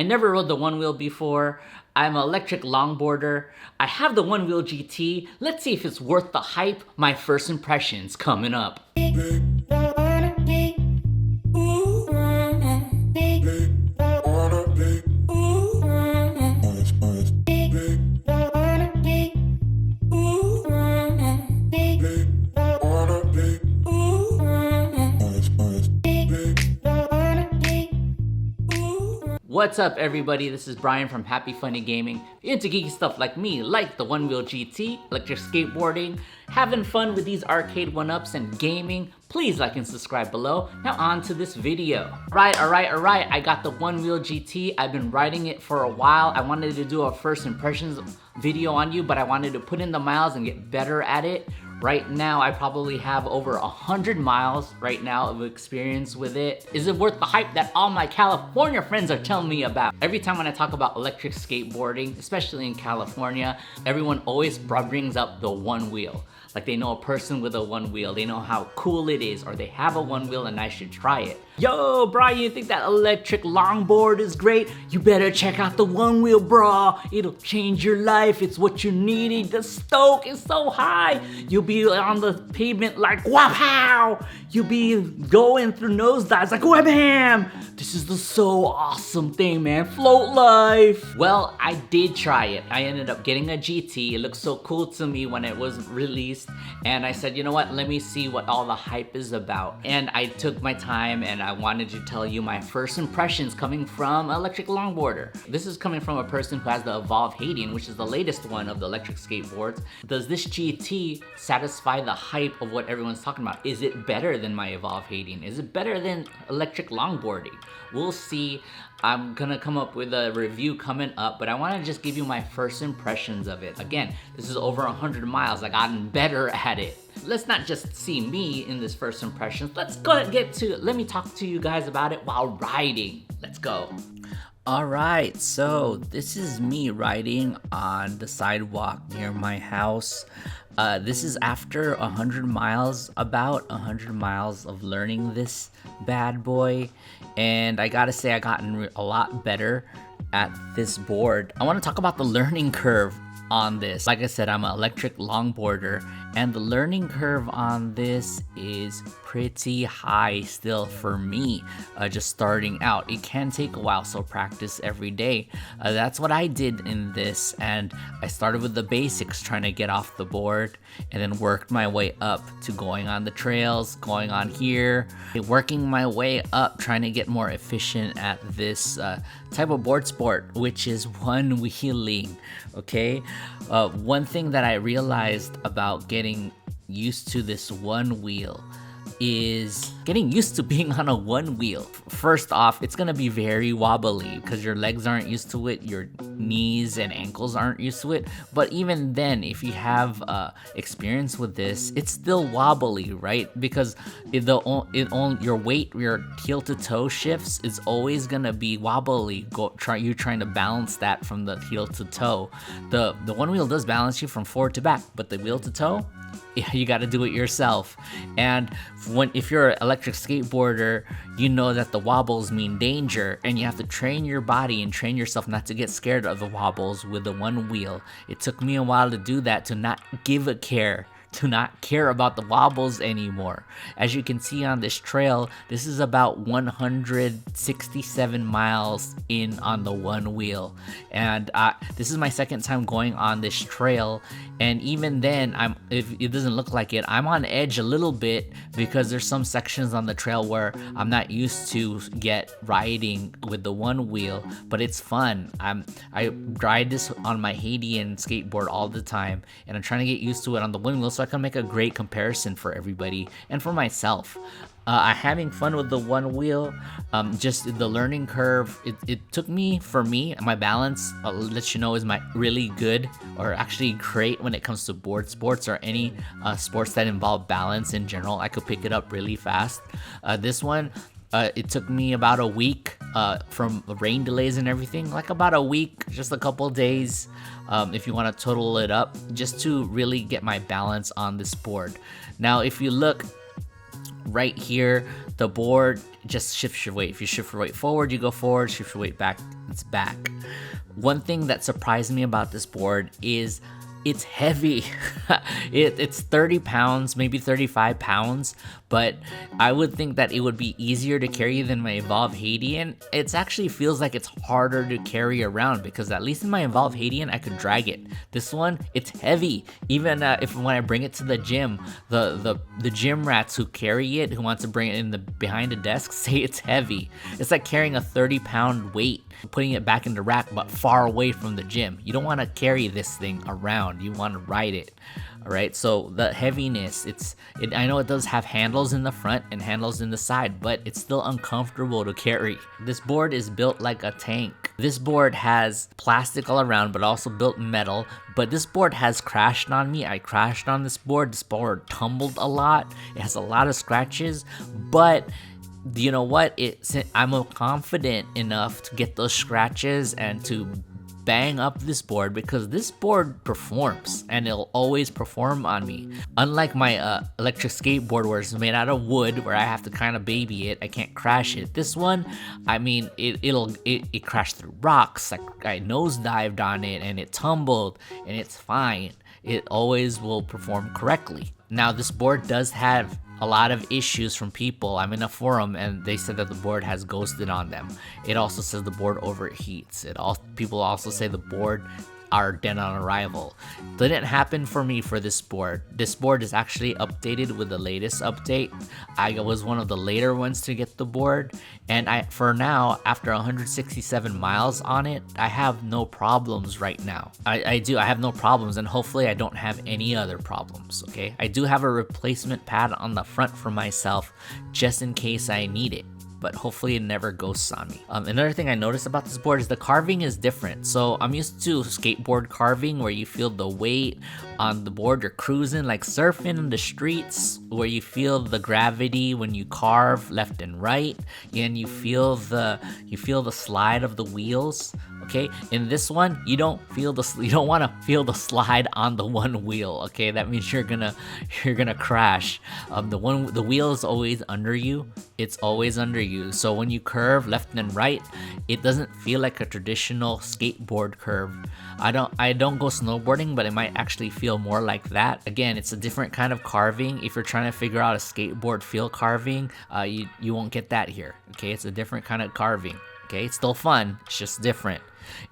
I never rode the Onewheel before. I'm an electric longboarder. I have the Onewheel GT. Let's see if it's worth the hype. My first impressions coming up. What's up everybody, this is Brian from HappyFunnyGaming. Into geeky stuff like me, like the Onewheel GT, electric skateboarding, having fun with these arcade 1-ups and gaming. Please like and subscribe below. Now on to this video. Alright, I got the Onewheel GT. I've been riding it for a while. I wanted to do a first impressions video on you, but I wanted to put in the miles and get better at it. Right now, I probably have over 100 miles right now of experience with it. Is it worth the hype that all my California friends are telling me about? Every time when I talk about electric skateboarding, especially in California, everyone always brings up the Onewheel. Like they know a person with a Onewheel, they know how cool it is, or they have a Onewheel and I should try it. Yo, Brian, you think that electric longboard is great? You better check out the Onewheel, bro. It'll change your life. It's what you needed. The stoke is so high. You'll be on the pavement like wapow. You'll be going through nosedives like whabam. This is the so awesome thing, man. Float life. Well, I did try it. I ended up getting a GT. It looked so cool to me when it was released. And I said, you know what? Let me see what all the hype is about. And I took my time and I wanted to tell you my first impressions coming from electric longboarder. This is coming from a person who has the Evolve Hating, which is the latest one of the electric skateboards. Does this GT satisfy the hype of what everyone's talking about? Is it better than my Evolve Hating? Is it better than electric longboarding? We'll see. I'm gonna come up with a review coming up, but I wanna just give you my first impressions of it. Again, this is over 100 miles. I've gotten better at it. Let's not just see me in this first impressions. Let's go get to it. Let me talk to you guys about it while riding. Let's go. Alright, so this is me riding on the sidewalk near my house. This is after 100 miles, about 100 miles of learning this bad boy. And I gotta say, I've gotten a lot better at this board. I wanna talk about the learning curve on this. Like I said, I'm an electric longboarder, and the learning curve on this is pretty high still for me, just starting out. It can take a while, so practice every day. That's what I did in this, and I started with the basics, trying to get off the board, and then worked my way up to going on the trails, going on here, working my way up, trying to get more efficient at this type of board sport, which is one-wheeling, okay? One thing that I realized about getting used to this Onewheel is getting used to being on a Onewheel. First off, it's gonna be very wobbly because your legs aren't used to it, your knees and ankles aren't used to it. But even then, if you have experience with this, it's still wobbly, right? Because your weight, your heel to toe shifts is always gonna be wobbly. You trying to balance that from the heel to toe. The Onewheel does balance you from forward to back, but the wheel to toe, you got to do it yourself. And if you're an electric skateboarder, you know that the wobbles mean danger, and you have to train your body and train yourself not to get scared of the wobbles with the Onewheel. It took me a while to do that, to not give a care, to not care about the wobbles anymore. As you can see on this trail, this is about 167 miles in on the Onewheel, and this is my second time going on this trail. And even then, if it doesn't look like it, I'm on edge a little bit because there's some sections on the trail where I'm not used to riding with the Onewheel, but it's fun. I ride this on my Haitian skateboard all the time, and I'm trying to get used to it on the Onewheel so I can make a great comparison for everybody and for myself. I'm having fun with the Onewheel. Just the learning curve, it took me, for me, my balance, I'll let you know, is really good, or actually great when it comes to board sports or any sports that involve balance in general. I could pick it up really fast. This one, it took me about a week from rain delays and everything, like about a week, just a couple days, if you want to total it up, just to really get my balance on this board. Now, if you look right here, the board just shifts your weight. If you shift your weight forward, you go forward. Shift your weight back, it's back. One thing that surprised me about this board is it's heavy. It's 30 pounds, maybe 35 pounds, but I would think that it would be easier to carry than my Evolve Hadian. It actually feels like it's harder to carry around because at least in my Evolve Hadian, I could drag it. This one, it's heavy. Even if when I bring it to the gym, the gym rats who carry it, who want to bring it in the behind the desk, say it's heavy. It's like carrying a 30-pound weight, putting it back in the rack, but far away from the gym. You don't want to carry this thing around. You want to ride it. All right, so the heaviness, I know it does have handles in the front and handles in the side, but it's still uncomfortable to carry. This board is built like a tank. This board has plastic all around, but also built metal, but this board has crashed on me. I crashed on this board. This board tumbled a lot. It has a lot of scratches, but you know what? I'm confident enough to get those scratches and to bang up this board because this board performs and it'll always perform on me. Unlike my electric skateboard where it's made out of wood, where I have to kind of baby it, I can't crash it. This one, I mean, it crashed through rocks. I nosedived on it and it tumbled and it's fine. It always will perform correctly. Now, this board does have a lot of issues from people. I'm in a forum and they said that the board has ghosted on them. It also says the board overheats. People also say the board are dead on arrival. Didn't happen for me for this board. This board is actually updated with the latest update. I was one of the later ones to get the board, and for now, after 167 miles on it, I have no problems right now. I have no problems, and hopefully I don't have any other problems, okay? I do have a replacement pad on the front for myself just in case I need it, but hopefully it never ghosts on me. Another thing I noticed about this board is the carving is different. So I'm used to skateboard carving where you feel the weight on the board. You're cruising, like surfing in the streets, where you feel the gravity when you carve left and right, and you feel the slide of the wheels. Okay, in this one, you don't want to feel the slide on the one wheel. Okay, that means you're gonna crash. The wheel is always under you. It's always under you. So when you curve left and right, it doesn't feel like a traditional skateboard curve. I don't go snowboarding, but it might actually feel more like that. Again, it's a different kind of carving. If you're trying to figure out a skateboard feel carving, you won't get that here. Okay, it's a different kind of carving. Okay, it's still fun, it's just different.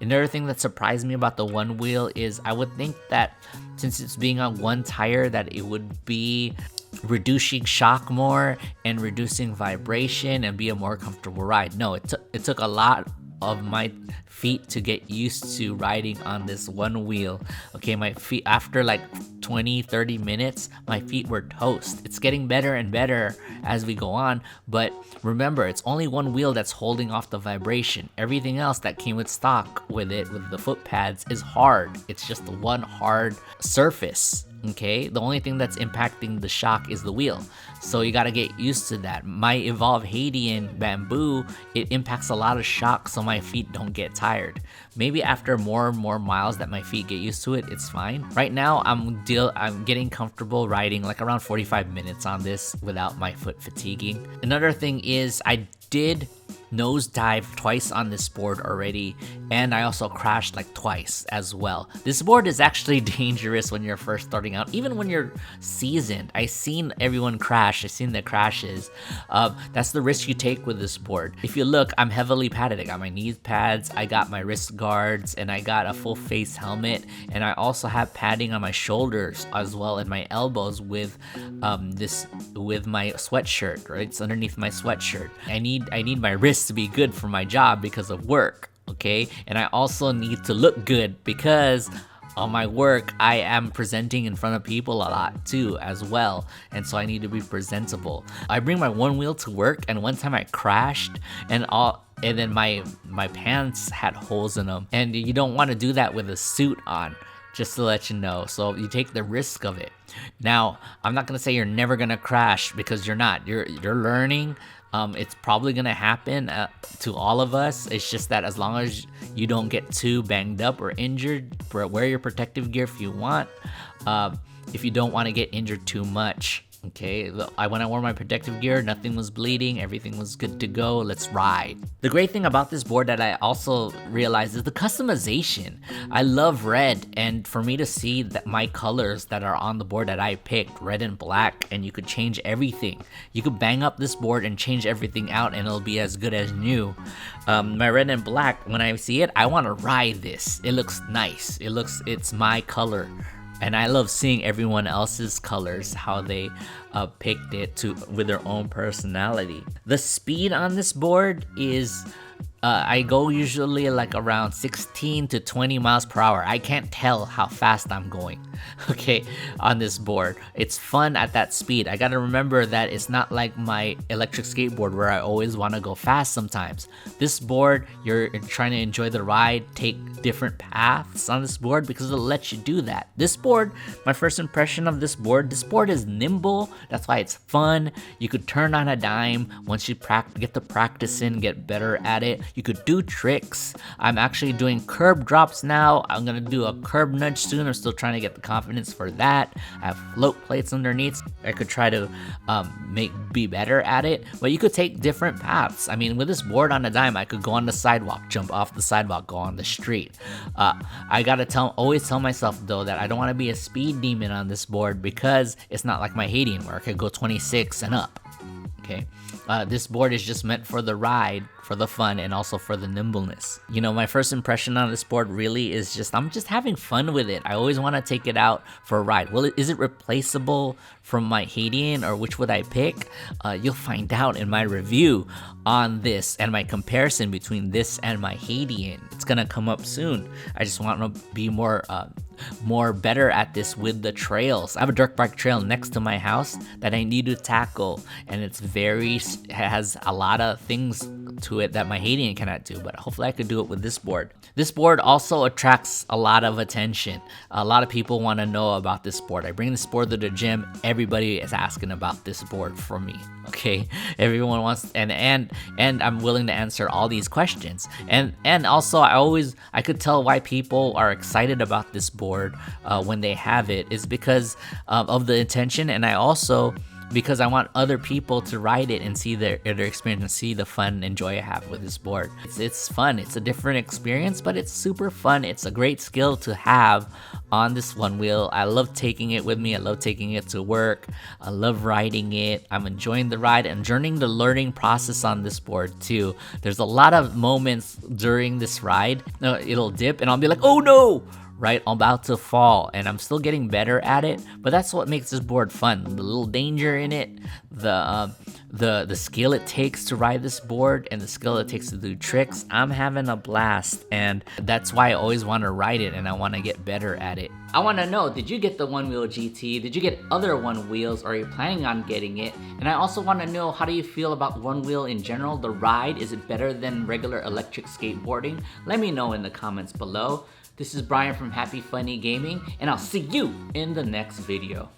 Another thing that surprised me about the Onewheel is I would think that since it's being on one tire that it would be reducing shock more and reducing vibration and be a more comfortable ride. No, it took a lot of my feet to get used to riding on this Onewheel. Okay, my feet, after like 20-30 minutes, my feet were toast. It's getting better and better as we go on, but remember, it's only one wheel that's holding off the vibration. Everything else that came with stock with it, with the foot pads, is hard. It's just the one hard surface. Okay, the only thing that's impacting the shock is the wheel, so you got to get used to that. My Evolve Hadian bamboo, it impacts a lot of shock, so my feet don't get tired. Maybe after more and more miles that my feet get used to it, it's fine. Right now, I'm getting comfortable riding like around 45 minutes on this without my foot fatiguing. Another thing is I did nosedive twice on this board already, and I also crashed like twice as well. This board is actually dangerous when you're first starting out, even when you're seasoned. I've seen everyone crash. I've seen the crashes. That's the risk you take with this board. If you look, I'm heavily padded. I got my knee pads, I got my wrist guards, and I got a full face helmet, and I also have padding on my shoulders as well, and my elbows with my sweatshirt. Right, it's underneath my sweatshirt. I need my wrists to be good for my job because of work, okay? And I also need to look good because on my work, I am presenting in front of people a lot too as well, and so I need to be presentable. I bring my Onewheel to work, and one time I crashed and then my pants had holes in them, and you don't want to do that with a suit on, just to let you know. So you take the risk of it. Now, I'm not gonna say you're never gonna crash, because you're not. You're learning. It's probably gonna happen to all of us. It's just that as long as you don't get too banged up or injured, wear your protective gear if you want. If you don't want to get injured too much, Okay, when I wore my protective gear, nothing was bleeding, everything was good to go. Let's ride. The great thing about this board that I also realized is the customization. I love red, and for me to see that my colors that are on the board that I picked, red and black, and you could change everything. You could bang up this board and change everything out, and it'll be as good as new. My red and black, when I see it, I want to ride this. It looks nice. It's my color. And I love seeing everyone else's colors, how they picked it with their own personality. The speed on this board is, I go usually like around 16 to 20 miles per hour. I can't tell how fast I'm going, okay, on this board. It's fun at that speed. I gotta remember that it's not like my electric skateboard where I always want to go fast sometimes. This board, you're trying to enjoy the ride, take different paths on this board because it'll let you do that. This board, my first impression of this board is nimble. That's why it's fun. You could turn on a dime once you get the practice in, get better at it. You could do tricks. I'm actually doing curb drops now. I'm gonna do a curb nudge soon. I'm still trying to get the confidence for that. I have float plates underneath. I could try to be better at it, but you could take different paths. I mean, with this board on a dime, I could go on the sidewalk, jump off the sidewalk, go on the street. I gotta always tell myself though that I don't want to be a speed demon on this board because it's not like my Haitian where I could go 26 and up. Okay, this board is just meant for the ride, for the fun, and also for the nimbleness. You know, my first impression on this board really is I'm just having fun with it. I always want to take it out for a ride. Well, is it replaceable from my Haitian, or which would I pick? You'll find out in my review on this and my comparison between this and my Haitian. It's gonna come up soon. I just want to be more better at this with the trails. I have a dirt bike trail next to my house that I need to tackle, and it has a lot of things to it that my Haitian cannot do, but hopefully I could do it with this board. This board also attracts a lot of attention. A lot of people want to know about this board. I bring this board to the gym. Everybody is asking about this board for me. Okay, everyone wants, and I'm willing to answer all these questions. And also I could tell why people are excited about this board when they have it is because of the attention, and because I want other people to ride it and see their experience and see the fun and joy I have with this board. It's fun. It's a different experience, but it's super fun. It's a great skill to have on this Onewheel. I love taking it with me. I love taking it to work. I love riding it. I'm enjoying the ride and during the learning process on this board too. There's a lot of moments during this ride. It'll dip and I'll be like, oh no! Right, I'm about to fall, and I'm still getting better at it, but that's what makes this board fun. The little danger in it, the skill it takes to ride this board, and the skill it takes to do tricks. I'm having a blast, and that's why I always want to ride it, and I want to get better at it. I want to know, did you get the Onewheel GT? Did you get other Onewheels? Or are you planning on getting it? And I also want to know, how do you feel about Onewheel in general? The ride, is it better than regular electric skateboarding? Let me know in the comments below. This is Brian from HappyFunnyGaming, and I'll see you in the next video.